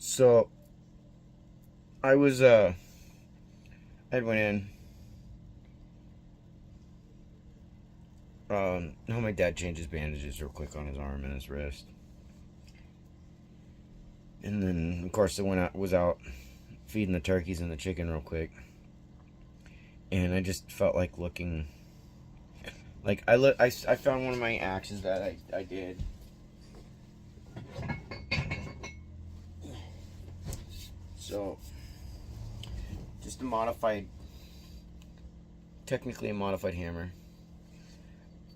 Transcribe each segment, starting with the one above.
So I was I went in. No, my dad changed his bandages real quick on his arm and his wrist, and then of course I was out feeding the turkeys and the chicken real quick, and I just felt like looking. Like I found one of my axes that I did. So just a modified, technically a modified hammer,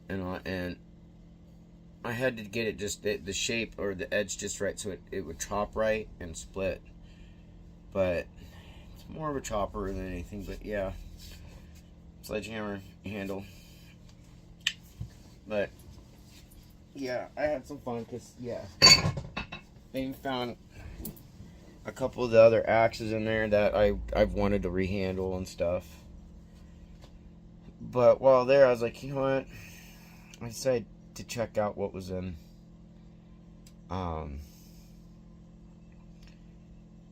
and I had to get it just the shape or the edge just right so it would chop right and split. But it's more of a chopper than anything. But yeah, sledgehammer handle. But yeah, I had some fun because yeah, I even found a couple of the other axes in there that I've wanted to rehandle and stuff. But while there, I was like, you know what? I decided to check out what was in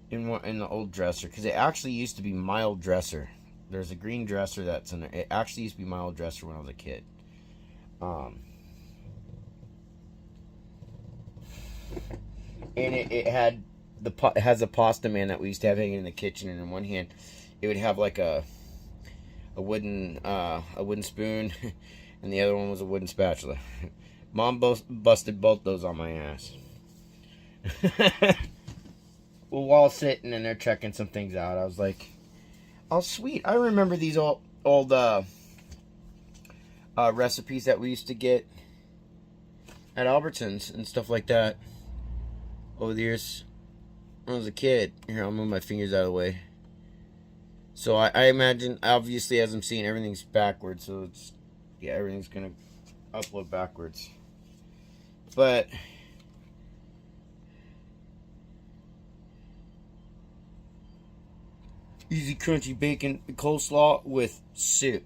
the old dresser, because it actually used to be my old dresser. There's a green dresser that's in there. It actually used to be my old dresser when I was a kid. And it has a pasta man that we used to have hanging in the kitchen, and in one hand it would have like a wooden spoon, and the other one was a wooden spatula. Mom busted both those on my ass. Well, while sitting and they're checking some things out, I was like, "Oh, sweet! I remember these old recipes that we used to get at Albertsons and stuff like that over the years when I was a kid." Here, I'll move my fingers out of the way. So I imagine, obviously, as I'm seeing, everything's backwards. So everything's gonna upload backwards. But easy crunchy bacon coleslaw with soup.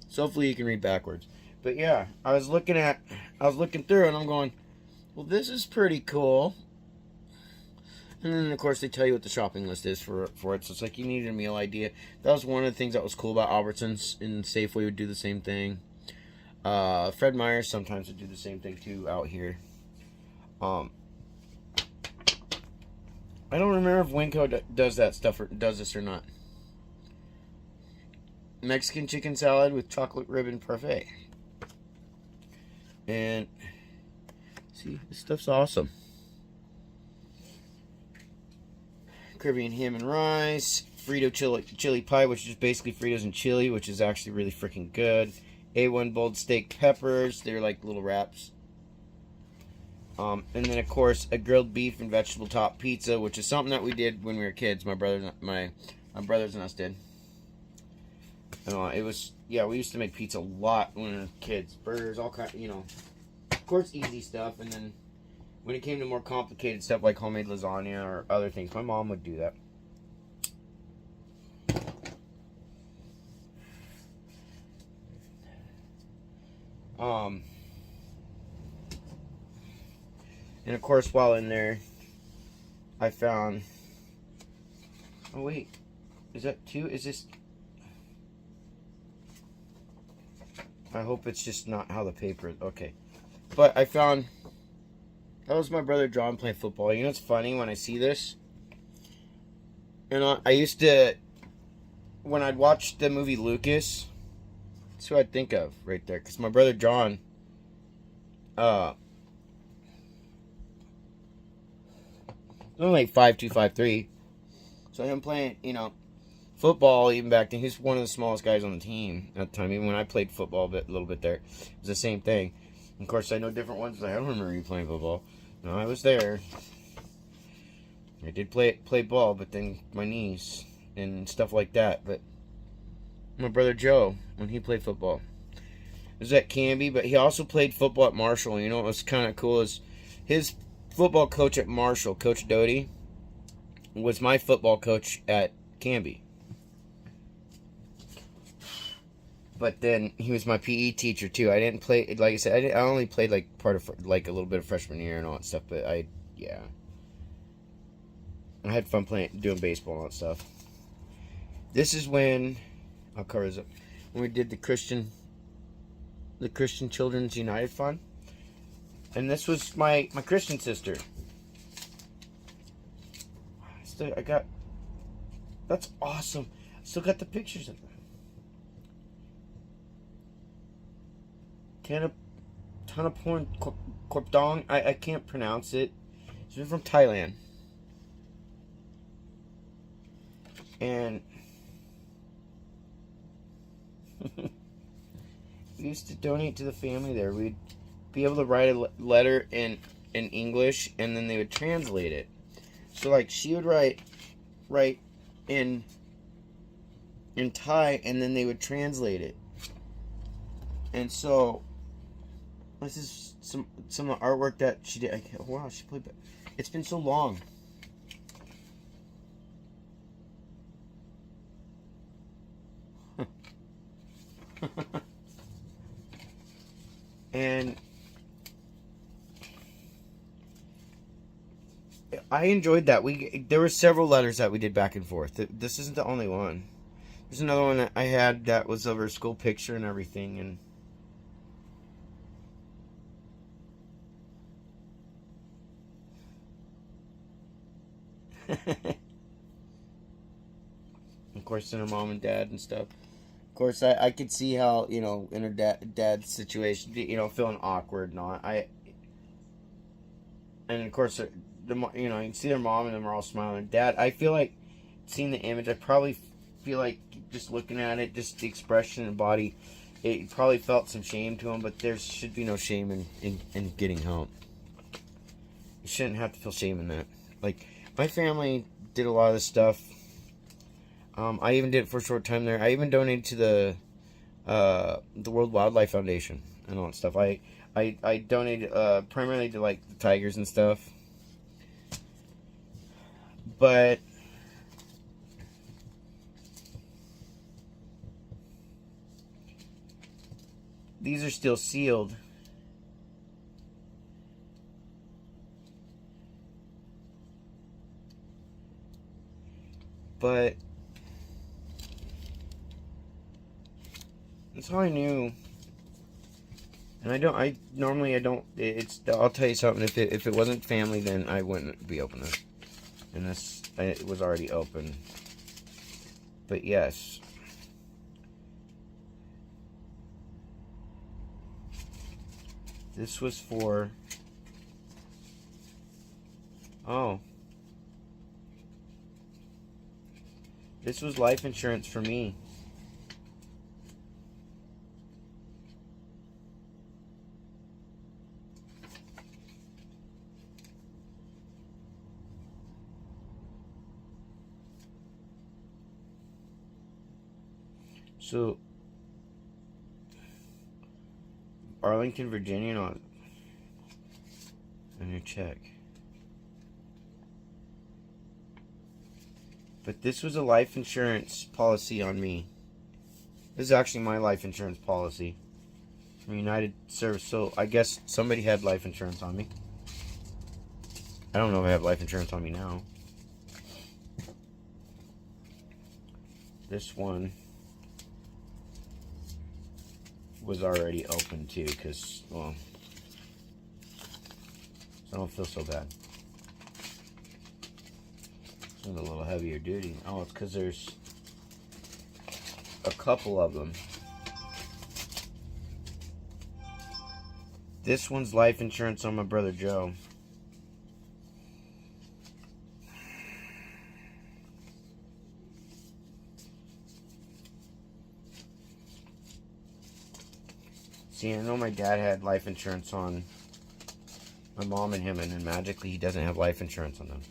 So hopefully you can read backwards. But yeah, I was looking through and I'm going, well, this is pretty cool. And then of course they tell you what the shopping list is for it. So it's like you needed a meal idea. That was one of the things that was cool about Albertsons, and Safeway would do the same thing. Fred Meyer's sometimes would do the same thing too out here. I don't remember if Winco does that stuff or does this or not. Mexican chicken salad with chocolate ribbon parfait. And see, this stuff's awesome. Caribbean ham and rice, Frito chili pie, which is basically Fritos and chili, which is actually really freaking good. A1 bold steak peppers, they're like little wraps. And then of course a grilled beef and vegetable top pizza, which is something that we did when we were kids. My brothers and us did. It was, yeah, we used to make pizza a lot when we were kids. Burgers, all kind, of course, easy stuff. And then when it came to more complicated stuff like homemade lasagna or other things, my mom would do that. And of course, while in there, I found, oh wait, is that two? Is this, I hope it's just not how the paper, okay. But I found, that was my brother John playing football. You know what's funny when I see this? I used to, when I'd watch the movie Lucas, that's who I'd think of right there. Because my brother John, only like 5'2", 5'3". So him playing, football even back then, he's one of the smallest guys on the team at the time. Even when I played football a little bit there, it was the same thing. And of course, I know different ones. Like, I don't remember you playing football. No, I was there. I did play ball, but then my knees and stuff like that. But my brother Joe, when he played football, it was at Canby, but he also played football at Marshall. You know what was kind of cool is his football coach at Marshall, Coach Doty, was my football coach at Canby. But then he was my PE teacher too. I didn't play, like I said, I only played like part of like a little bit of freshman year and all that stuff. But yeah, I had fun doing baseball and all that stuff. This is when I'll cover this up. When we did the Christian Children's United Fund, and this was my Christian sister. I got, that's awesome. I still got the pictures of them. Thanaporn Korpdong. I can't pronounce it. She's from Thailand. And we used to donate to the family there. We'd be able to write a letter in English, and then they would translate it. So like she would write in Thai, and then they would translate it. And so this is some of the artwork that she did. Wow, she played. It's been so long. And I enjoyed that. There were several letters that we did back and forth. This isn't the only one. There's another one that I had that was of her school picture and everything, and of course, in her mom and dad and stuff. Of course, I could see how, in her dad's situation, feeling awkward and all. And of course, you can see their mom and them are all smiling. Dad, I feel like seeing the image, I probably feel like just looking at it, just the expression and body, it probably felt some shame to him, but there should be no shame in getting help. You shouldn't have to feel shame in that. Like, my family did a lot of this stuff. I even did it for a short time there. I even donated to the World Wildlife Foundation and all that stuff. I donated primarily to like the tigers and stuff. But these are still sealed. But that's how I knew. And I normally don't. I'll tell you something. If it wasn't family, then I wouldn't be opening it. And it was already open. But yes. This was for. Oh. This was life insurance for me. So, Arlington, Virginia, on your check. But this was a life insurance policy on me. This is actually my life insurance policy from United Service. So I guess somebody had life insurance on me. I don't know if I have life insurance on me now. This one was already open too, because, well, I don't feel so bad. It's a little heavier duty. Oh, it's because there's a couple of them. This one's life insurance on my brother Joe. See, I know my dad had life insurance on my mom and him, and then magically he doesn't have life insurance on them.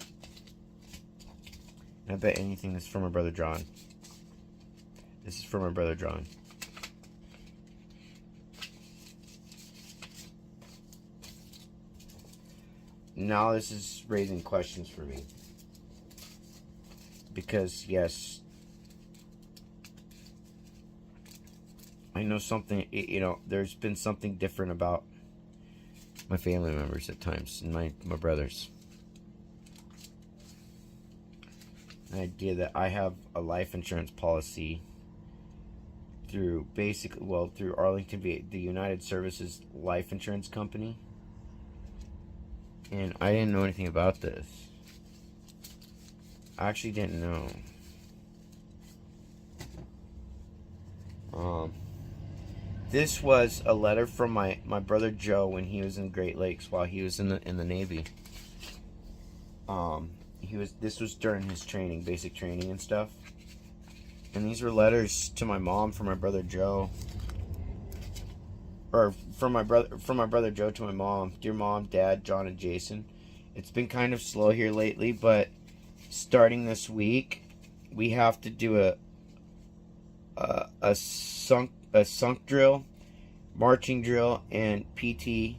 And I bet anything this is from my brother John. This is from my brother John. Now this is raising questions for me. Because, yes, I know something, there's been something different about my family members at times, and my brothers. The idea that I have a life insurance policy through through Arlington, the United Services Life Insurance Company, and I didn't know anything about this. I actually didn't know. This was a letter from my brother Joe when he was in Great Lakes while he was in the Navy. This was during his training, basic training and stuff. And these were letters to my mom from my brother Joe. Or from my brother Joe to my mom. Dear Mom, Dad, John, and Jason. It's been kind of slow here lately, but starting this week, we have to do a sunk drill, marching drill, and PT.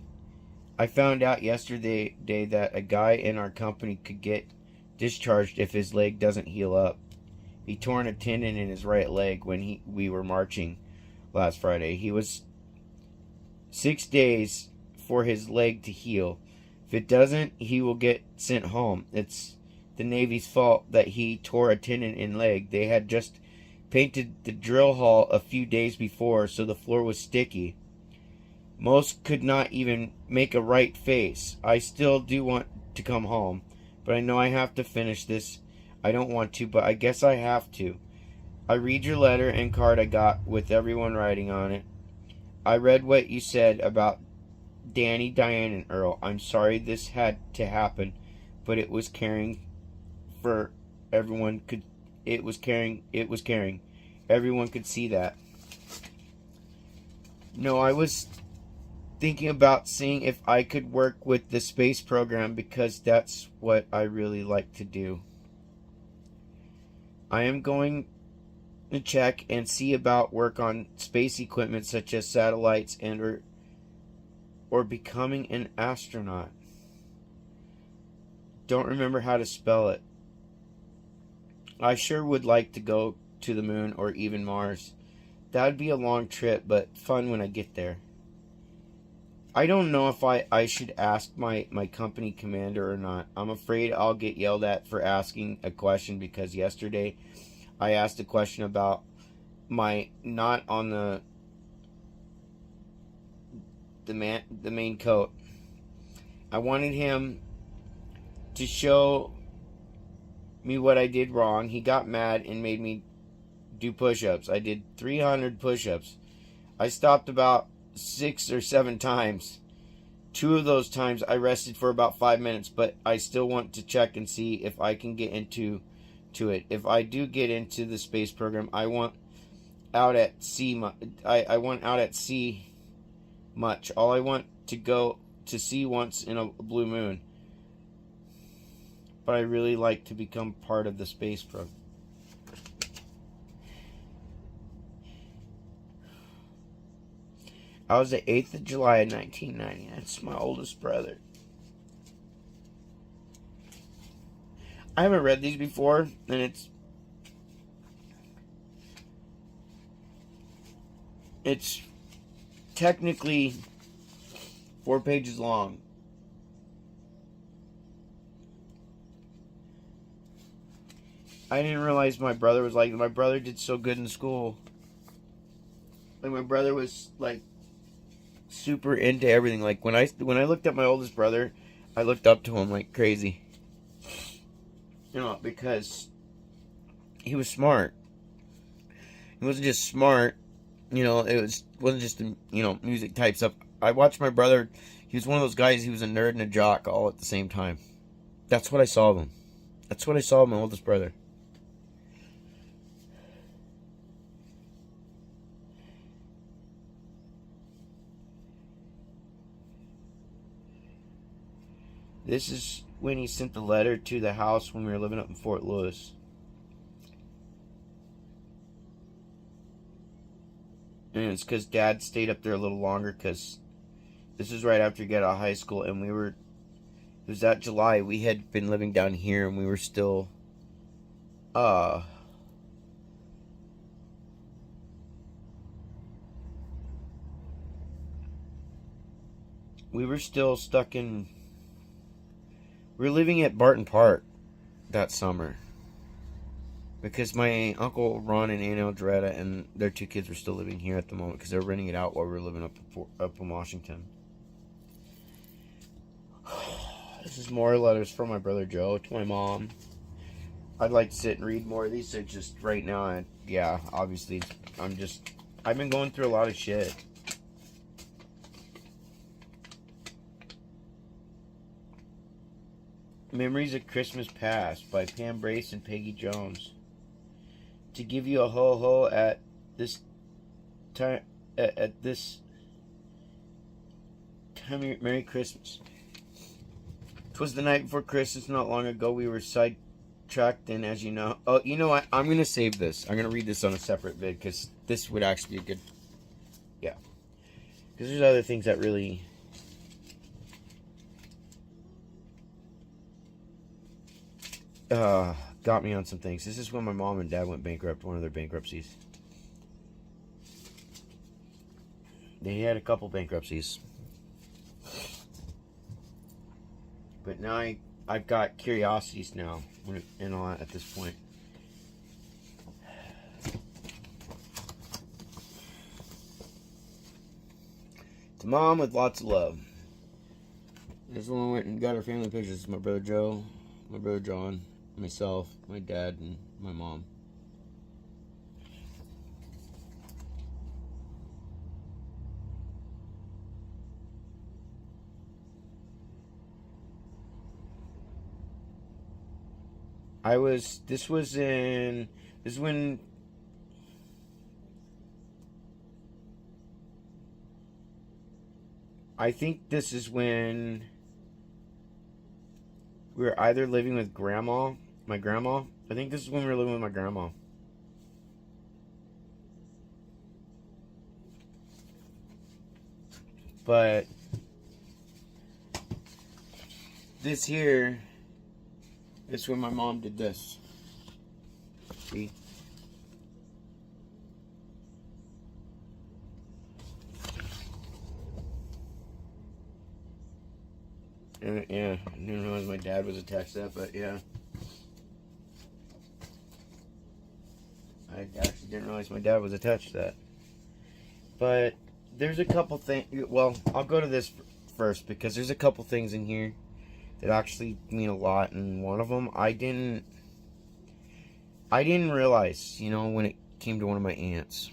I found out yesterday that a guy in our company could get discharged if his leg doesn't heal up. He tore a tendon in his right leg when we were marching last Friday. He was 6 days for his leg to heal. If it doesn't, he will get sent home. It's the Navy's fault that he tore a tendon in leg. They had just painted the drill hall a few days before, so the floor was sticky. Most could not even make a right face. I still do want to come home, but I know I have to finish this. I don't want to, but I guess I have to. I read your letter and card I got with everyone writing on it. I read what you said about Danny, Diane, and Earl. I'm sorry this had to happen, but it was caring for everyone could. It was caring. Everyone could see that. No, I was thinking about seeing if I could work with the space program because that's what I really like to do. I am going to check and see about work on space equipment such as satellites and or becoming an astronaut. Don't remember how to spell it. I sure would like to go to the moon or even Mars. That would be a long trip, but fun when I get there. I don't know if I should ask my company commander or not. I'm afraid I'll get yelled at for asking a question because yesterday I asked a question about my not on the main coat. I wanted him to show me what I did wrong. He got mad and made me do push-ups. I did 300 push-ups. I stopped about 6 or 7 times. 2 of those times I rested for about 5 minutes, but I still want to check and see if I can get into it. If I do get into the space program, I want out at sea. I want out at sea much. All I want to go to sea once in a blue moon. But I really like to become part of the space program. I was the 8th of July of 1990. That's my oldest brother. I haven't read these before, and it's technically 4 pages long. I didn't realize my brother was like, my brother did so good in school. Like, my brother was like super into everything. Like, when I looked at my oldest brother, I looked up to him like crazy. You know, because he was smart. He wasn't just smart, you know, wasn't just, you know, music type stuff. I watched my brother. He was one of those guys. He was a nerd and a jock all at the same time. That's what I saw of him. That's what I saw of my oldest brother. This is when he sent the letter to the house when we were living up in Fort Lewis. And it's because Dad stayed up there a little longer because this is right after he got out of high school, and it was that July. We had been living down here, and we were still, we were still stuck in... We were living at Barton Park that summer. Because my Uncle Ron and Aunt Eldretta and their 2 kids were still living here at the moment. Because they were renting it out while we were living up in Washington. This is more letters from my brother Joe to my mom. I'd like to sit and read more of these. So just right now, yeah, obviously, I've been going through a lot of shit. Memories of Christmas Past by Pam Brace and Peggy Jones. To give you a ho-ho at this time, at this time of Merry Christmas. 'Twas the night before Christmas, not long ago, we were sidetracked, and as you know... Oh, you know what? I'm going to save this. I'm going to read this on a separate vid, because this would actually be a good... Yeah. Because there's other things that really... got me on some things. This is when my mom and dad went bankrupt, one of their bankruptcies. They had a couple bankruptcies. But now I've got curiosities now and all that at this point. To Mom with lots of love. This one went and got our family pictures. My brother Joe, my brother John, myself, my dad, and my mom. This is when I think this is when we were either living with my grandma. I think this is when we were living with my grandma. But this here is when my mom did this. See? And, yeah, I didn't realize my dad was attached to that, but yeah. I actually didn't realize my dad was attached to that. But there's a couple things. Well, I'll go to this first because there's a couple things in here that actually mean a lot, and one of them I didn't realize, you know, when it came to one of my aunts.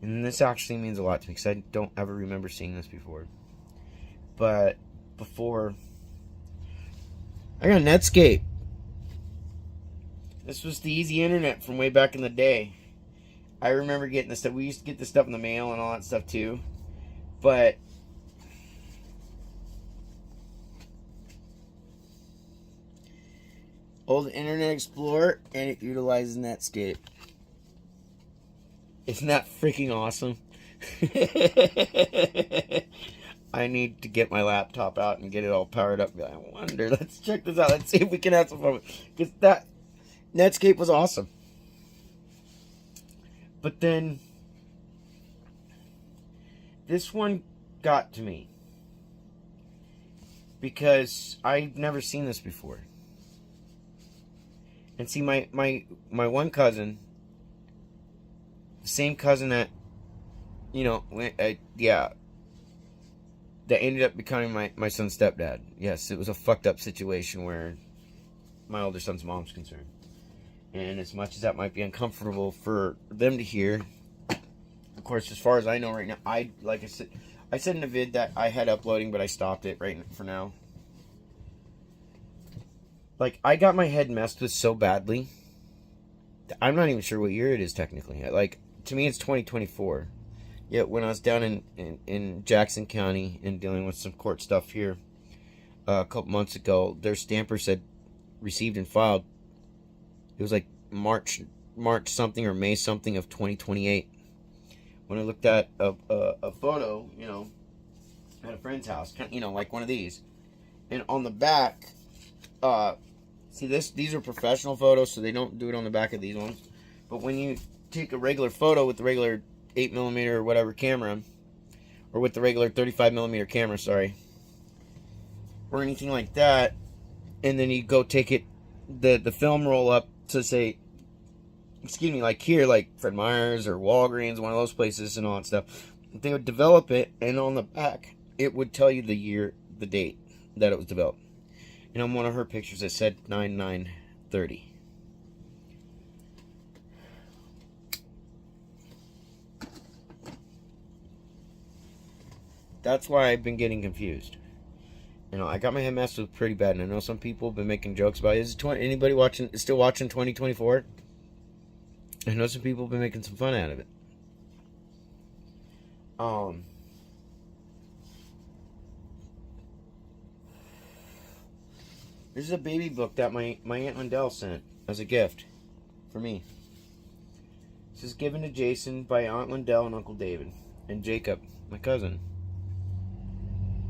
And this actually means a lot to me because I don't ever remember seeing this before. But before, I got Netscape. This was the easy internet from way back in the day. I remember getting this stuff. We used to get this stuff in the mail and all that stuff too. But old Internet Explorer, and it utilizes Netscape. Isn't that freaking awesome? I need to get my laptop out and get it all powered up. I wonder, let's check this out. Let's see if we can have some fun. Because that Netscape was awesome. But then this one got to me because I've never seen this before. And see, my one cousin, the same cousin that, you know, that ended up becoming my son's stepdad. Yes, it was a fucked up situation where my older son's mom's concerned. And as much as that might be uncomfortable for them to hear, of course, as far as I know right now, I said in a vid that I had uploading, but I stopped it right for now. Like, I got my head messed with so badly. I'm not even sure what year it is technically. Like, to me, it's 2024. Yet when I was down in Jackson County and dealing with some court stuff here a couple months ago, their stamper said received and filed. It was like March something or May something of 2028. When I looked at a photo, you know, at a friend's house, you know, like one of these, and on the back, see these are professional photos, so they don't do it on the back of these ones. But when you take a regular photo with the regular 8mm or whatever camera, or with the regular 35mm camera, sorry, or anything like that, and then you go take it, the film roll up to say, excuse me, like here, like Fred Meyer's or Walgreens, one of those places and all that stuff, they would develop it, and on the back, it would tell you the year, the date that it was developed. And on one of her pictures, it said 9/9/30. That's why I've been getting confused. You know, I got my head messed with pretty bad, and I know some people have been making jokes about it. Is anybody still watching 2024? I know some people have been making some fun out of it. This is a baby book that my Aunt Lindell sent as a gift for me. This is given to Jason by Aunt Lindell and Uncle David and Jacob, my cousin,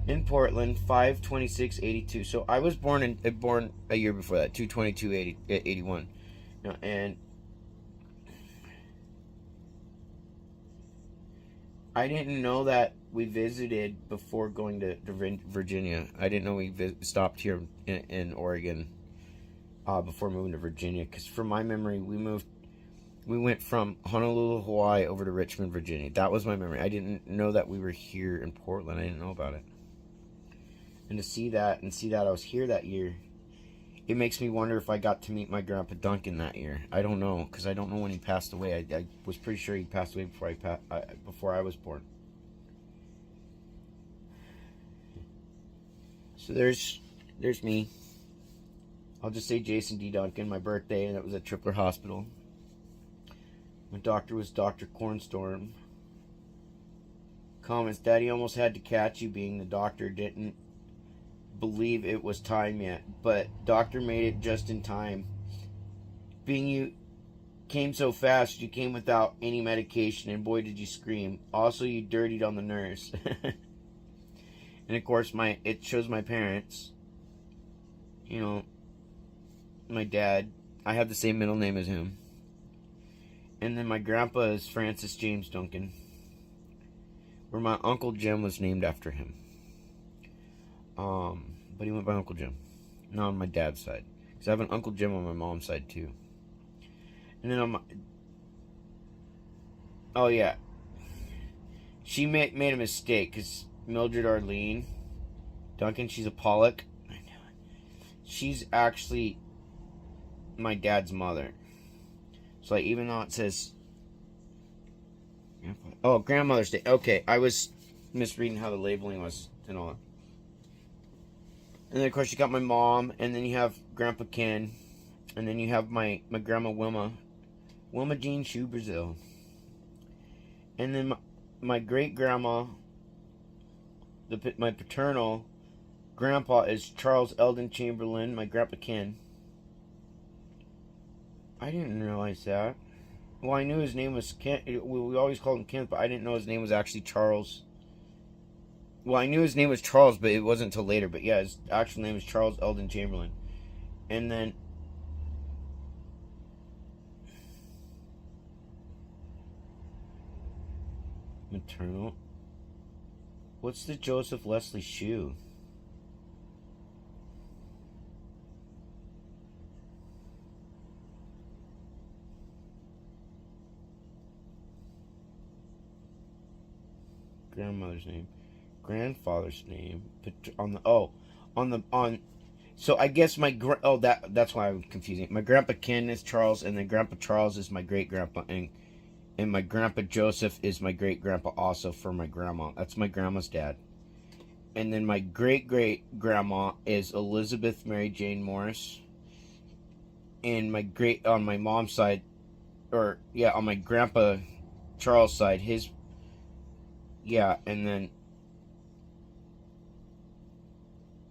in Portland, 5/26/82. So I was born a year before that, 2/22/81. You know, and I didn't know that we visited before going to Virginia. I didn't know we stopped here in Oregon before moving to Virginia. Because from my memory, we went from Honolulu, Hawaii, over to Richmond, Virginia. That was my memory. I didn't know that we were here in Portland. I didn't know about it. And to see that, I was here that year, it makes me wonder if I got to meet my Grandpa Duncan that year. I don't know, because I don't know when he passed away. I was pretty sure he passed away before I was born. So there's me. I'll just say Jason D. Duncan, my birthday, and it was at Tripler Hospital. My doctor was Dr. Cornstorm. Comments, Daddy almost had to catch you, being the doctor didn't believe it was time yet, but doctor made it just in time. Being you came so fast, you came without any medication, and boy did you scream. Also, you dirtied on the nurse. And of course, it shows my parents. You know, my dad. I have the same middle name as him. And then my grandpa is Francis James Duncan, where my Uncle Jim was named after him. But he went by Uncle Jim. Not on my dad's side. Because I have an Uncle Jim on my mom's side, too. And then on my... Oh, yeah. She made a mistake, because Mildred Arlene Duncan, she's a Pollock. I know it. She's actually my dad's mother. So, like, even though it says... Oh, Grandmother's Day. Okay, I was misreading how the labeling was and all that. And then, of course, you got my mom, and then you have Grandpa Ken, and then you have my Grandma Wilma Jean Shoe Brazil. And then my great-grandma, my paternal grandpa is Charles Eldon Chamberlain, my Grandpa Ken. I didn't realize that. Well, I knew his name was Ken. We always called him Ken, but I didn't know his name was actually Charles. Well, I knew his name was Charles, but it wasn't until later. But yeah, his actual name is Charles Eldon Chamberlain. And then... maternal... What's the Joseph Leslie shoe? Grandmother's name. Grandfather's name so I guess that's why I'm confusing. My Grandpa Ken is Charles, and then Grandpa Charles is my great grandpa, and my Grandpa Joseph is my great grandpa also for my grandma. That's my grandma's dad. And then my great great grandma is Elizabeth Mary Jane Morris. And on my mom's side, on my Grandpa Charles side, and then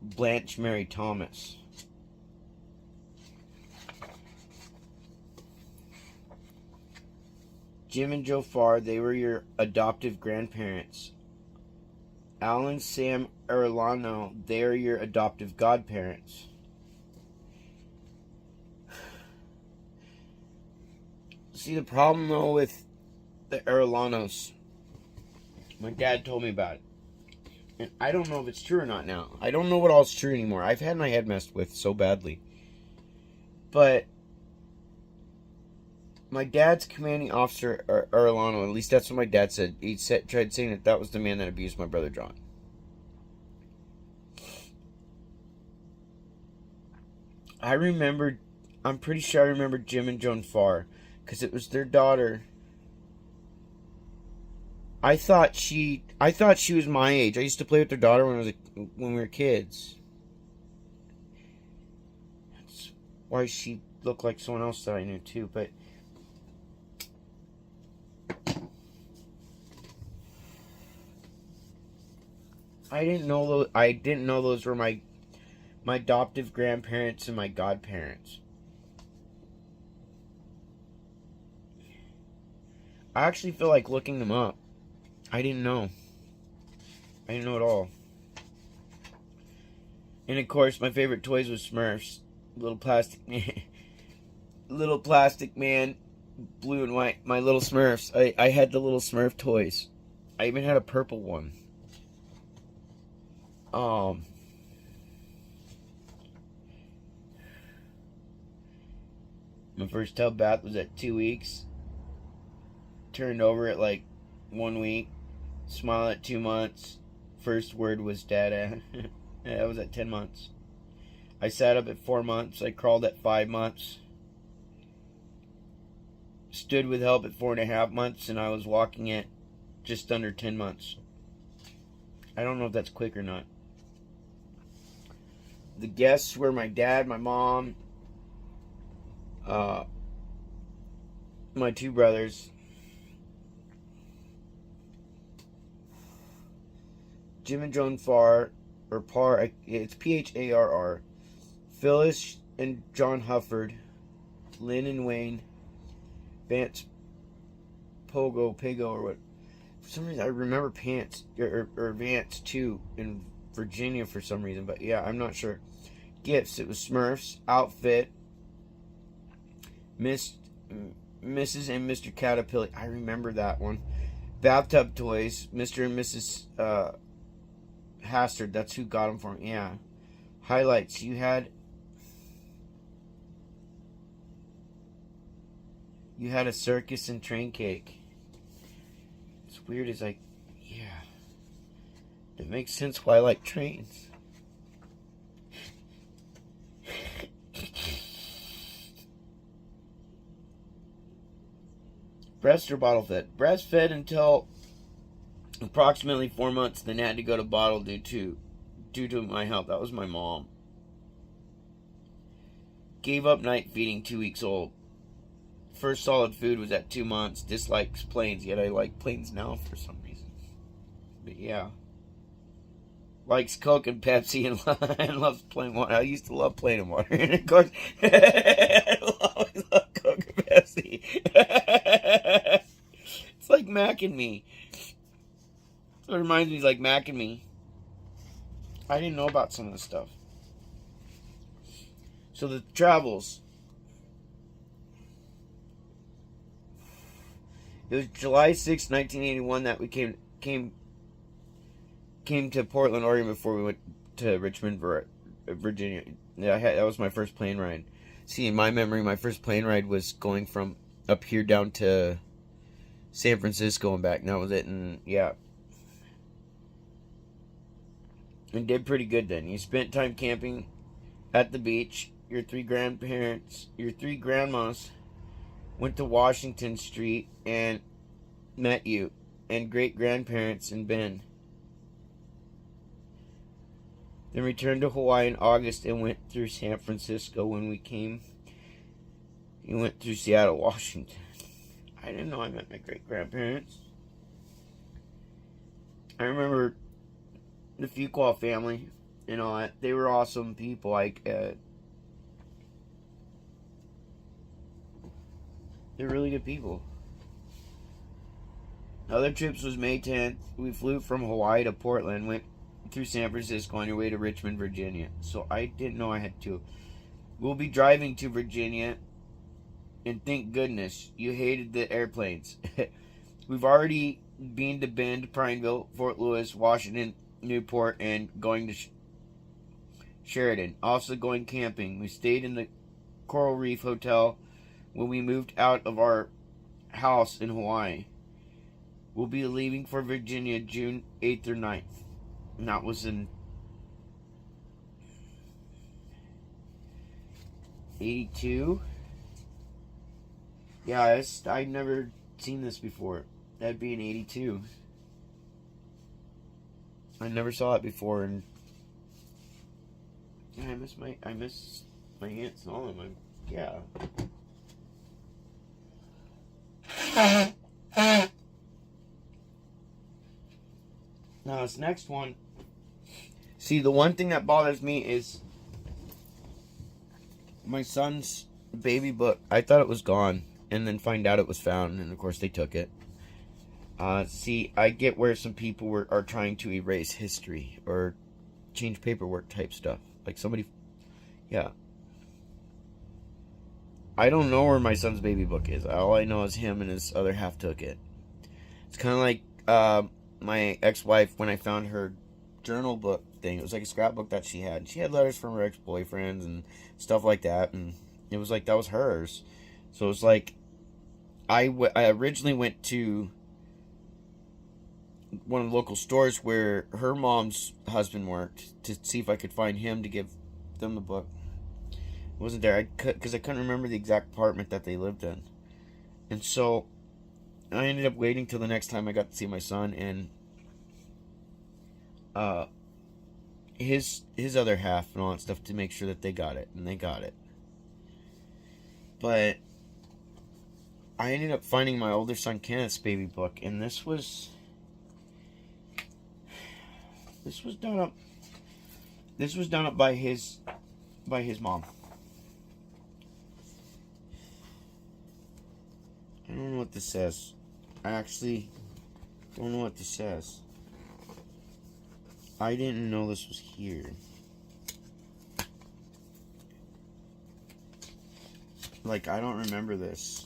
Blanche Mary Thomas. Jim and Joe Farr, they were your adoptive grandparents. Alan Sam Erlano, they are your adoptive godparents. See, the problem though with the Erlanos, My dad told me about it. And I don't know if it's true or not now. I don't know what all's true anymore. I've had my head messed with so badly. But my dad's commanding officer, Arellano, at least that's what my dad said. He tried saying that was the man that abused my brother John. I'm pretty sure I remember Jim and Joan Farr, because it was their daughter. I thought she was my age. I used to play with their daughter when we were kids. That's why she looked like someone else that I knew too. But I didn't know those were my adoptive grandparents and my godparents. I actually feel like looking them up. I didn't know at all. And of course, my favorite toys was Smurfs. Little plastic man, blue and white. My little Smurfs. I had the little Smurf toys. I even had a purple one. My first tub bath was at 2 weeks. Turned over at like 1 week. Smile at 2 months. First word was dada. That was at 10 months. I sat up at 4 months. I crawled at 5 months. Stood with help at 4.5 months, and I was walking at just under 10 months. I don't know if that's quick or not. The guests were my dad, my mom, my 2 brothers, Jim and Joan Farr, or Parr, it's Pharr, Phyllis and John Hufford, Lynn and Wayne, Vance Pago, or what? For some reason, I remember Vance too in Virginia for some reason, but yeah, I'm not sure. Gifts, it was Smurfs, outfit, Mrs. and Mr. Caterpillar. I remember that one. Bathtub toys, Mr. and Mrs. Hastard. That's who got them for me. Yeah. Highlights. You had a circus and train cake. It's weird. It's like, yeah, it makes sense why I like trains. Breast or bottle fed? Breastfed until approximately 4 months, then had to go to bottle due to my health. That was my mom. Gave up night feeding 2 weeks old. First solid food was at 2 months. Dislikes planes, yet I like planes now for some reason. But yeah. Likes Coke and Pepsi and loves plain water. I used to love plain water. And of course, I always love Coke and Pepsi. It's like Mac and Me. It reminds me, like Mac and Me. I didn't know about some of this stuff. So the travels. It was July 6, 1981 that we came to Portland, Oregon before we went to Richmond, Virginia. Yeah, that was my first plane ride. See, in my memory, my first plane ride was going from up here down to San Francisco and back. And that was it. And yeah. And did pretty good then. You spent time camping at the beach. Your 3 grandmas went to Washington Street and met you. And great-grandparents and Ben. Then returned to Hawaii in August and went through San Francisco when we came. You went through Seattle, Washington. I didn't know I met my great-grandparents. I remember the Fuqua family and all that. They were awesome people. They're really good people. Other trips was May 10th. We flew from Hawaii to Portland, went through San Francisco on your way to Richmond, Virginia. So I didn't know I had to. We'll be driving to Virginia, and thank goodness you hated the airplanes. We've already being to Bend, Prineville, Fort Lewis, Washington, Newport, and going to Sheridan. Also going camping. We stayed in the Coral Reef Hotel when we moved out of our house in Hawaii. We'll be leaving for Virginia June 8th or 9th. And that was in 82. Yeah, I'd never seen this before. That'd be in 82. I never saw it before, and yeah, I miss my aunts and all of them. Yeah. Now this next one. See, the one thing that bothers me is my son's baby book. I thought it was gone, and then find out it was found, and of course they took it. See, I get where some people are trying to erase history or change paperwork type stuff. Like somebody, yeah. I don't know where my son's baby book is. All I know is him and his other half took it. It's kind of like my ex-wife, when I found her journal book thing. It was like a scrapbook that she had. She had letters from her ex-boyfriends and stuff like that, and it was like that was hers. So it was like I originally went to one of the local stores where her mom's husband worked to see if I could find him to give them the book. It wasn't there because I couldn't remember the exact apartment that they lived in, and so I ended up waiting till the next time I got to see my son, and his other half and all that stuff to make sure that they got it, and they got it. But I ended up finding my older son Kenneth's baby book, and this was done up. This was done up by his mom. I don't know what this says. I actually don't know what this says. I didn't know this was here. Like, I don't remember this.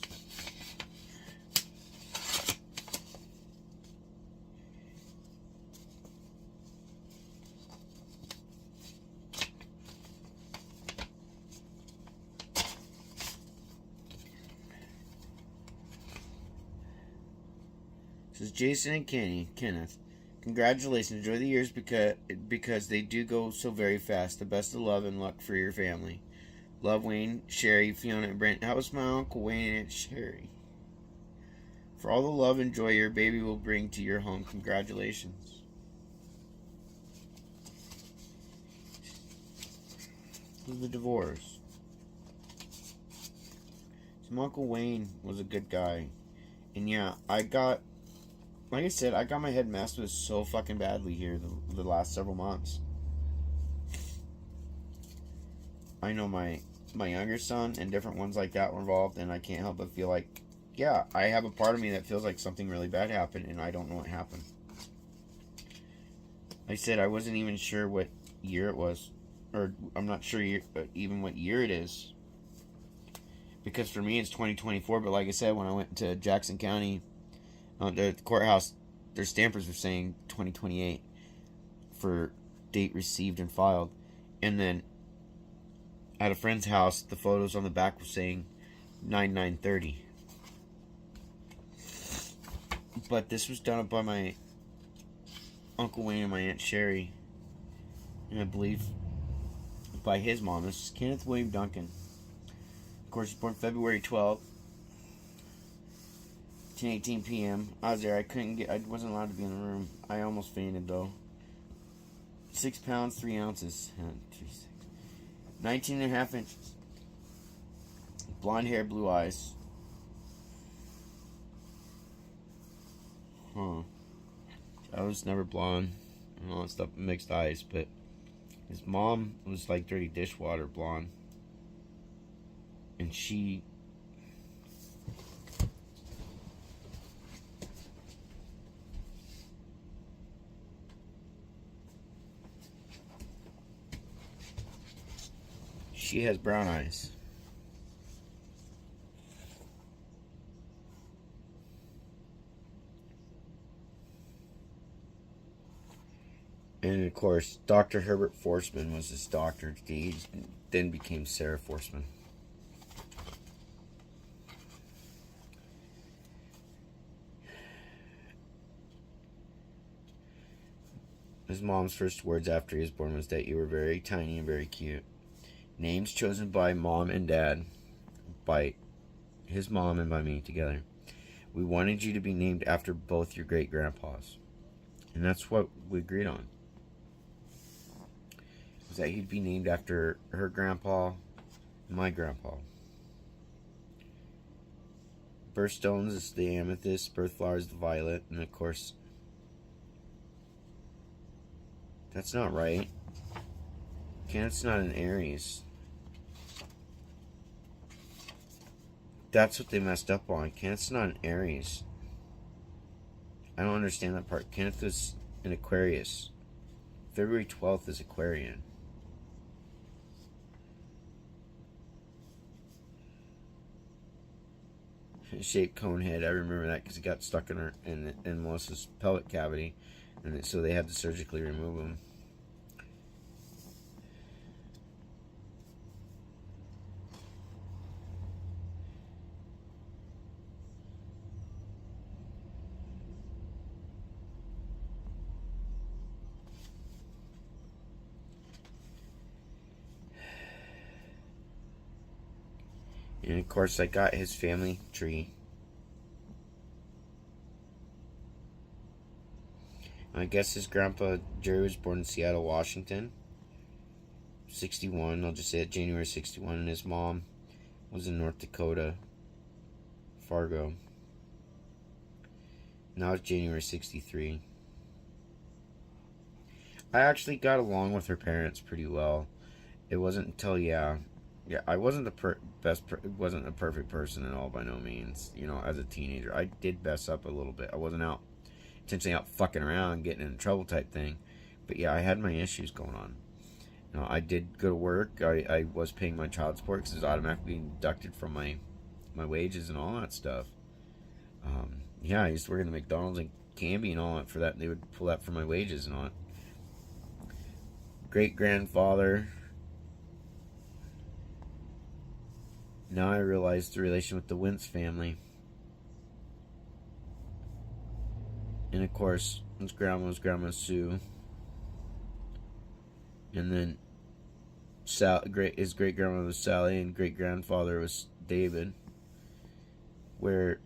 This is Jason and Kenneth. Congratulations. Enjoy the years because they do go so very fast. The best of love and luck for your family. Love, Wayne, Sherry, Fiona, and Brent. That was my Uncle Wayne and Aunt Sherry. For all the love and joy your baby will bring to your home. Congratulations. This is the divorce. So my Uncle Wayne was a good guy. And yeah, like I said, I got my head messed with so fucking badly here the last several months. I know my younger son and different ones like that were involved, and I can't help but feel like, yeah, I have a part of me that feels like something really bad happened, and I don't know what happened. Like I said, I wasn't even sure what year it was, or I'm not sure even what year it is, because for me it's 2024, but like I said, when I went to Jackson County, the courthouse, their stampers were saying 2028 for date received and filed. And then at a friend's house, the photos on the back were saying 9/9/30. But this was done up by my Uncle Wayne and my Aunt Sherry. And I believe by his mom. This is Kenneth William Duncan. Of course, he was born February 12th. 10:18 p.m. I was there. I wasn't allowed to be in the room. I almost fainted though. 6 pounds, 3 ounces. 19.5 inches. Blonde hair, blue eyes. Huh. I was never blonde and all that stuff, mixed eyes, but his mom was like dirty dishwater blonde. And she has brown eyes. And of course, Dr. Herbert Forsman was his doctor. He then became Sarah Forsman. His mom's first words after he was born was that you were very tiny and very cute. Names chosen by mom and dad, by his mom and by me together. We wanted you to be named after both your great-grandpas. And that's what we agreed on. Was that he'd be named after her grandpa and my grandpa. Birthstones is the amethyst, birth flower is the violet, and of course, that's not right. Kenneth's not an Aries. That's what they messed up on. Kenneth's not an Aries. I don't understand that part. Kenneth was an Aquarius. February 12th is Aquarian. Shaped cone head. I remember that because it got stuck in Melissa's pelvic cavity, and so they had to surgically remove him. And of course, I got his family tree. I guess his grandpa Jerry was born in Seattle, Washington. 61, I'll just say it, January 61. And his mom was in North Dakota, Fargo. Now it's January 63. I actually got along with her parents pretty well. It wasn't until, I wasn't the wasn't a perfect person at all by no means. You know, as a teenager, I did mess up a little bit. I wasn't intentionally out fucking around, getting in trouble type thing. But yeah, I had my issues going on. You know, I did go to work. I was paying my child support because it was automatically deducted from my wages and all that stuff. Yeah, I used to work in the McDonald's and Canby and all that for that. And they would pull that from my wages and all that. Great grandfather. Now I realize the relation with the Wentz family. And of course, his grandma was Grandma Sue. And then his great grandma was Sally, and great grandfather was David. Where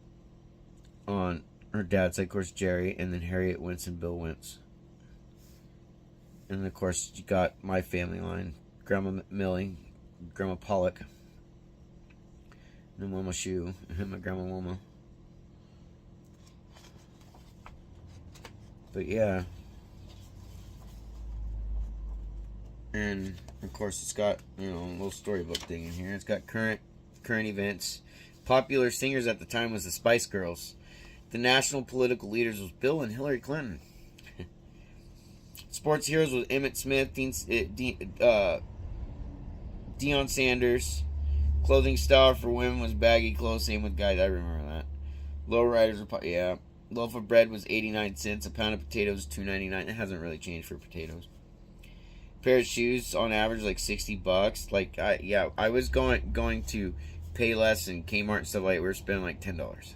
on her dad's side, of course, Jerry, and then Harriet Wentz and Bill Wentz. And of course, you got my family line: Grandma Millie, Grandma Pollock, and then Wilma Shue, and my Grandma Wilma. But yeah. And of course, it's got, a little storybook thing in here. It's got current events. Popular singers at the time was the Spice Girls. The national political leaders was Bill and Hillary Clinton. Sports heroes was Emmett Smith, Deion Sanders. Clothing style for women was baggy clothes. Same with guys. I remember that. Lowriders were Loaf of bread was 89 cents. A pound of potatoes $2.99. It hasn't really changed for potatoes. Pair of shoes on average like $60. Like I was going to Payless and Kmart and stuff like that. We were spending like $10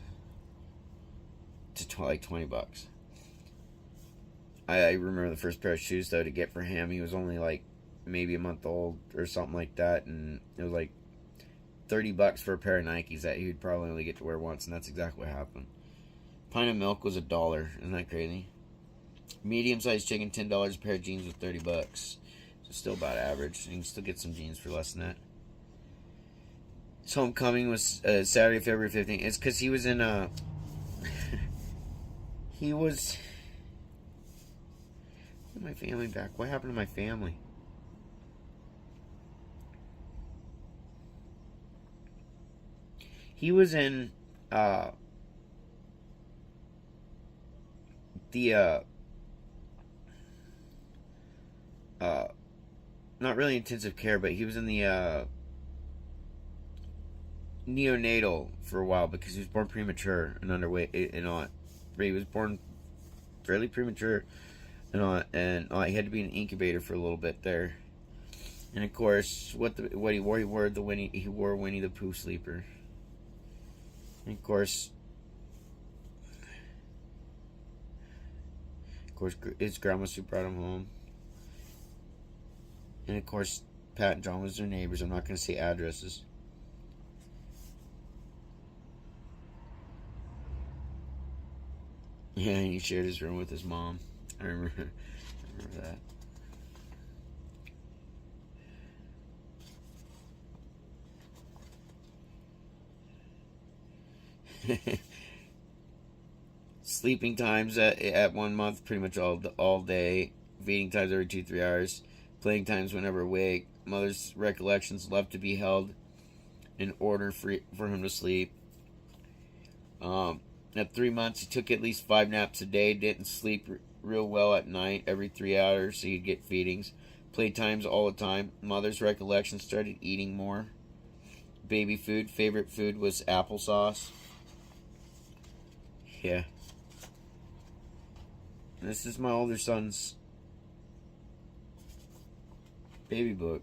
to like $20. I remember the first pair of shoes though to get for him. He was only like maybe a month old or something like that, and it was like $30 for a pair of Nikes that he would probably only get to wear once, and that's exactly what happened. Pint of milk was $1. Isn't that crazy? Medium-sized chicken, $10. A pair of jeans was $30. So still about average. You can still get some jeans for less than that. His homecoming was Saturday, February 15th. It's because he was in he was... Put my family back. What happened to my family? He was in not really intensive care, but he was in the neonatal for a while because he was born premature and underweight and all. He was born fairly premature. He had to be in an incubator for a little bit there. And of course, what he wore the he wore Winnie the Pooh sleeper. And of course, his grandma who brought him home. And of course, Pat and John was their neighbors. I'm not going to say addresses. Yeah, and he shared his room with his mom. I remember that. Sleeping times at 1 month, pretty much all day. Feeding times every 2-3 hours. Playing times whenever awake. Mother's recollections left to be held in order for him to sleep. At 3 months, he took at least 5 naps a day. Didn't sleep real well at night. Every 3 hours, so he'd get feedings. Playtimes all the time. Mother's recollections started eating more. Baby food. Favorite food was applesauce. Yeah. This is my older son's baby book.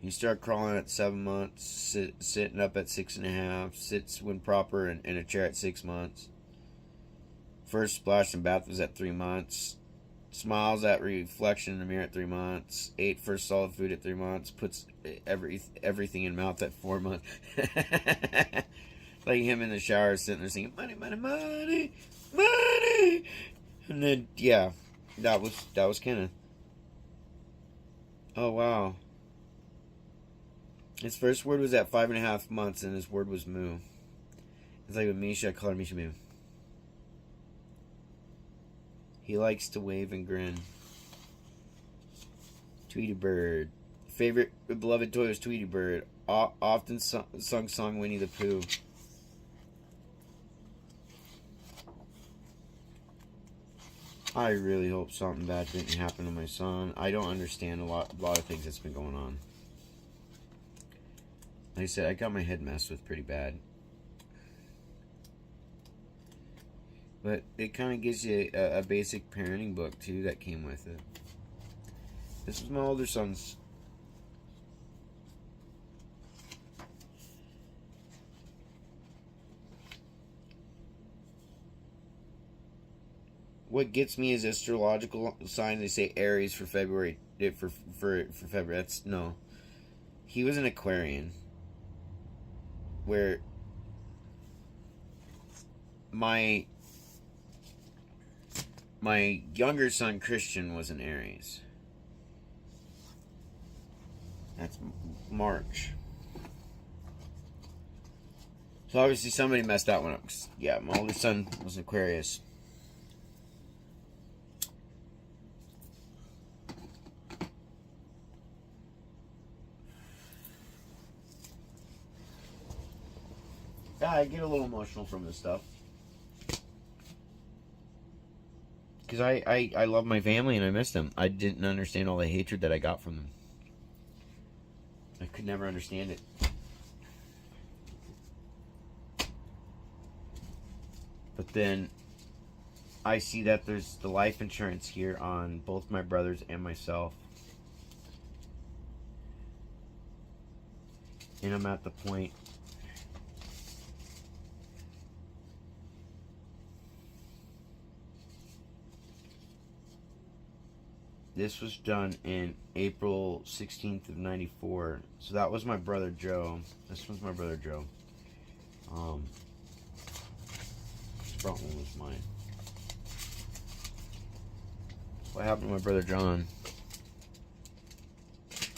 He started crawling at 7 months, sitting up at 6.5, sits when proper in a chair at 6 months. First splash in bath was at 3 months. Smiles at reflection in the mirror at 3 months. Ate first solid food at 3 months. Puts everything in mouth at 4 months. Like him in the shower sitting there singing money, money, money, money. And then yeah, that was Kenneth. Oh wow. His first word was at 5.5 months, and his word was moo. It's like with Misha, I call her Misha Moo. He likes to wave and grin. Tweety Bird. Favorite beloved toy was Tweety Bird. Often sung Winnie the Pooh. I really hope something bad didn't happen to my son. I don't understand a lot of things that's been going on. Like I said, I got my head messed with pretty bad. But it kind of gives you a basic parenting book, too, that came with it. This was my older son's. What gets me is astrological sign. They say Aries for February. For February. That's, no. He was an Aquarian. Where my younger son Christian was an Aries. That's March. So obviously somebody messed that one up. Yeah, my older son was an Aquarius. Yeah, I get a little emotional from this stuff. Because I love my family and I miss them. I didn't understand all the hatred that I got from them. I could never understand it. But then I see that there's the life insurance here on both my brothers and myself. And I'm at the point this was done in April 16th of 94. So that was my brother Joe. This was my brother Joe. This front one was mine. What happened to my brother John? That's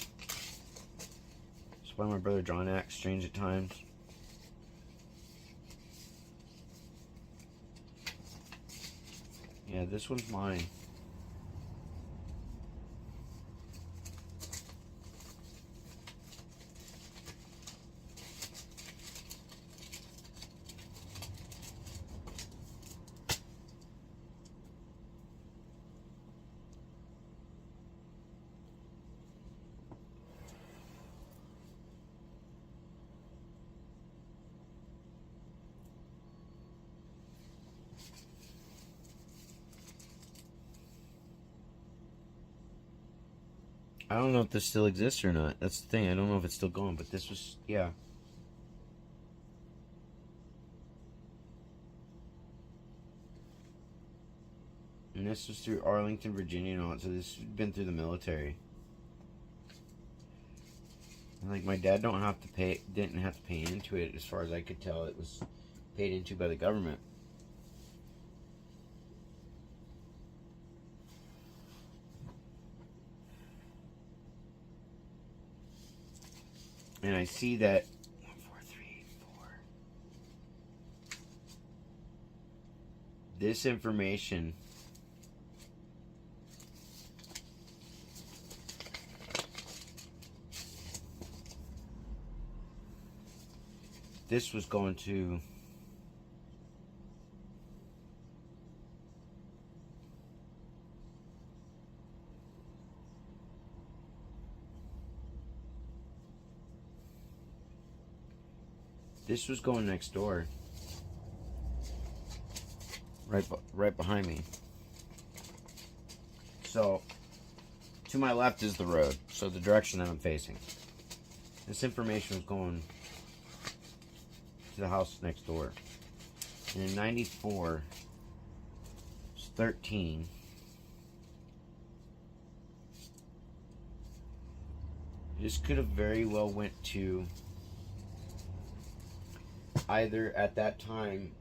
why my brother John acts strange at times. Yeah, this one's mine. I don't know if this still exists or not. That's the thing. I don't know if it's still going, but this was, yeah. And this was through Arlington, Virginia and all that. So this has been through the military. And like my dad didn't have to pay into it. As far as I could tell, it was paid into by the government. And I see that 1, 4, 3, 4. This information this was going to next door, right behind me. So to my left is the road, so the direction that I'm facing. This information was going to the house next door. And in 94, I was 13. This could have very well went to either at that time,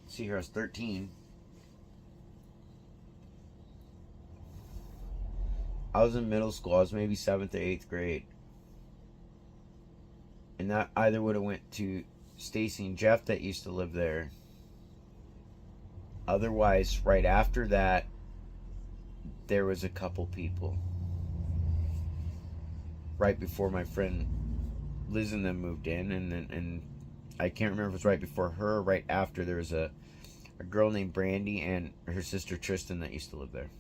see here, I was 13. I was in middle school. I was maybe 7th or 8th grade. And that either would have went to Stacy and Jeff that used to live there. Otherwise, right after that, there was a couple people. Right before my friend Liz and them moved in, and I can't remember if it was right before her or right after. There was a girl named Brandy and her sister Tristan that used to live there.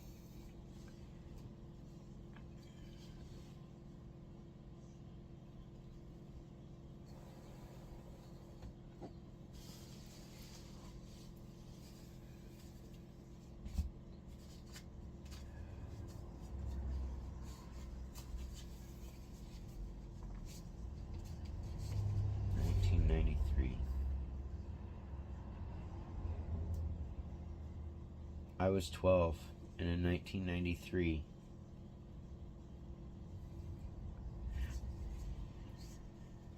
I was 12, and in 1993,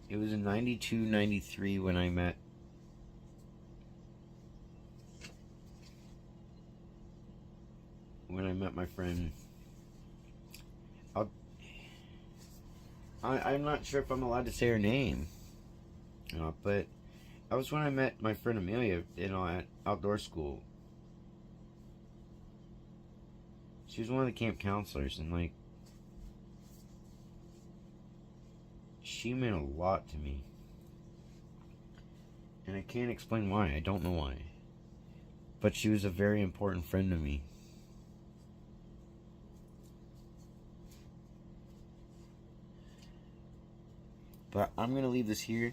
it was in 92, 93 when I met my friend. I'm not sure if I'm allowed to say her name, but that was when I met my friend Amelia, at outdoor school. She was one of the camp counselors, and she meant a lot to me. And I can't explain why. I don't know why. But she was a very important friend to me. But I'm going to leave this here.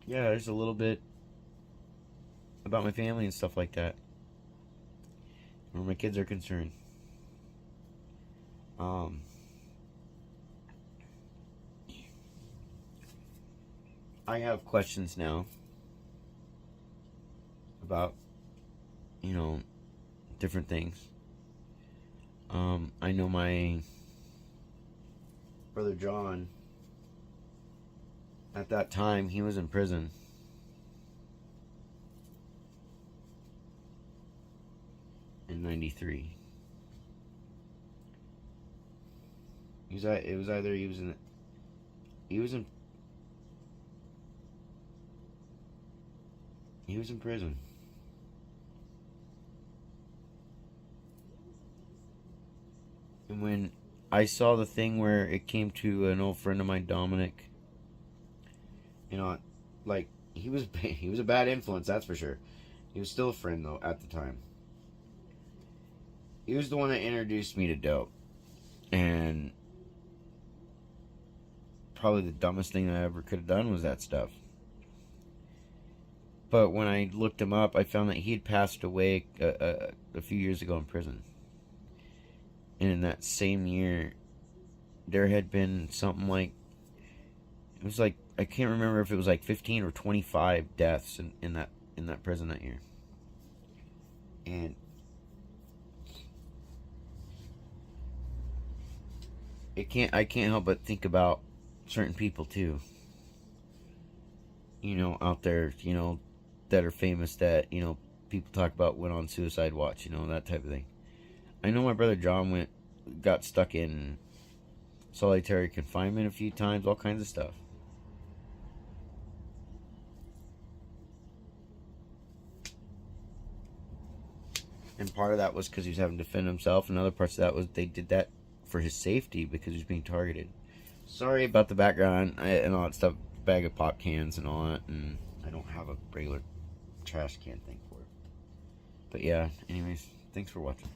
Yeah, there's a little bit about my family and stuff like that, where my kids are concerned. I have questions now about, different things. I know my brother John, at that time, he was in prison. In 93. He was in prison. And when I saw the thing where it came to an old friend of mine, Dominic, he was a bad influence, that's for sure. He was still a friend though at the time. He was the one that introduced me to dope. And probably the dumbest thing I ever could have done was that stuff. But when I looked him up, I found that he had passed away a few years ago in prison. And in that same year, there had been something like, it was like, I can't remember if it was like 15 or 25 deaths in that prison that year. And I can't help but think about certain people too. You know, out there, you know, that are famous, that, you know, people talk about went on suicide watch, you know, that type of thing. I know my brother John got stuck in solitary confinement a few times, all kinds of stuff. And part of that was because he was having to defend himself, and other parts of that was they did that for his safety because he was being targeted. Sorry about the background and all that stuff, bag of pop cans and all that, and I don't have a regular trash can thing for it. But yeah, anyways, thanks for watching.